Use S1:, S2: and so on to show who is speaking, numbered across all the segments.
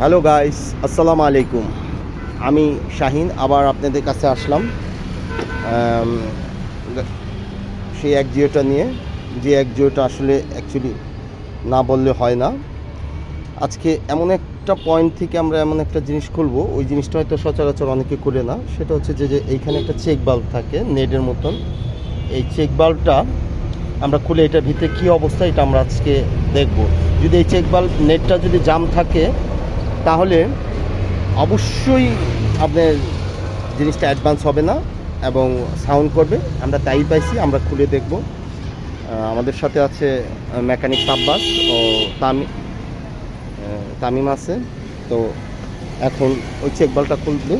S1: Hello guys, আসসালামু আলাইকুম। আমি শাহিন আবার আপনাদের কাছে আসলাম সেই এক জিওটা নিয়ে। যে এক জিওটা আসলে অ্যাকচুয়ালি না বললে হয় না। আজকে এমন একটা পয়েন্ট থেকে আমরা এমন একটা জিনিস খুলবো, ওই জিনিসটা হয়তো সচরাচর অনেকে করে না। সেটা হচ্ছে যে এইখানে একটা চেক বাল্ব থাকে নেটের মতন। এই চেক বাল্বটা আমরা খুলে এটার ভিতরে কী অবস্থা এটা আমরা আজকে দেখব। যদি এই চেক বাল্ব নেটটা যদি জাম থাকে তাহলে অবশ্যই আপনার জিনিসটা অ্যাডভান্স হবে না এবং সাউন্ড করবে। আমরা তাই পাইছি, আমরা খুলে দেখব। আমাদের সাথে আছে মেকানিক সাব্বাস ও তামিম আছে। তো এখন ওই চেক বাল্বটা খুলবে।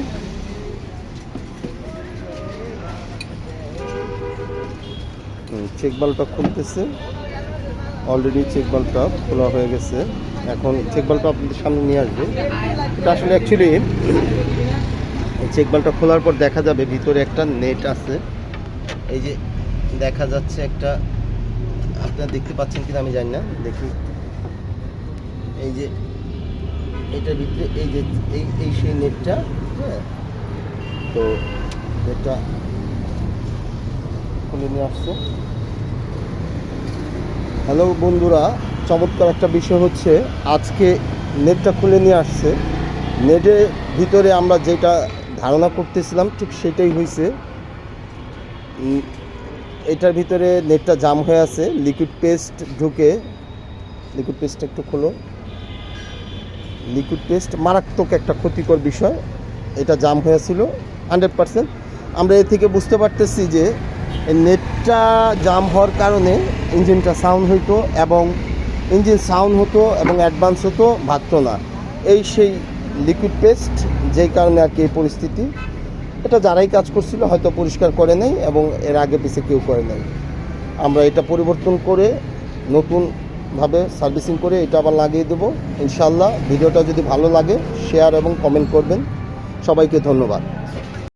S1: চেক বাল্বটা খুলতেছে, অলরেডি চেক বাল্বটা খোলা হয়ে গেছে। এখন চেক বাল্বটা আপনাদের সামনে নিয়ে আসবে। এটা আসলে অ্যাকচুয়ালি চেক বাল্বটা খোলার পর দেখা যাবে ভিতরে একটা নেট আছে। এই যে দেখা যাচ্ছে একটা, আপনারা দেখতে পাচ্ছেন কিনা আমি জানি না, দেখি। এই যে এটার ভিতরে এই যে এই সেই নেটটা, হ্যাঁ। তো নেটটা খুলে নিয়ে আসছে। হ্যালো বন্ধুরা, চমৎকার একটা বিষয় হচ্ছে আজকে নেটটা খুলে নিয়ে আসছে। নেটের ভিতরে আমরা যেটা ধারণা করতেছিলাম ঠিক সেটাই হয়েছে। এটার ভিতরে নেটটা জাম হয়ে আছে, লিকুইড পেস্ট ঢুকে। লিকুইড পেস্টটা একটু খোলো। লিকুইড পেস্ট মারাত্মক একটা ক্ষতিকর বিষয়। এটা জাম হয়েছিল 100%। আমরা এ থেকে বুঝতে পারতেছি যে নেটটা জাম হওয়ার কারণে ইঞ্জিনটা সাউন্ড হইতো এবং ইঞ্জিন সাউন্ড হতো এবং অ্যাডভান্স হতো, ভাগতো না। এই সেই লিকুইড পেস্ট, যেই কারণে আর কি এই পরিস্থিতি। এটা যারাই কাজ করছিল হয়তো পরিষ্কার করে নেই এবং এর আগে পিছে কেউ করে নেই। আমরা এটা পরিবর্তন করে নতুনভাবে সার্ভিসিং করে এটা আবার লাগিয়ে দেবো ইনশাল্লাহ। ভিডিওটা যদি ভালো লাগে শেয়ার এবং কমেন্ট করবেন। সবাইকে ধন্যবাদ।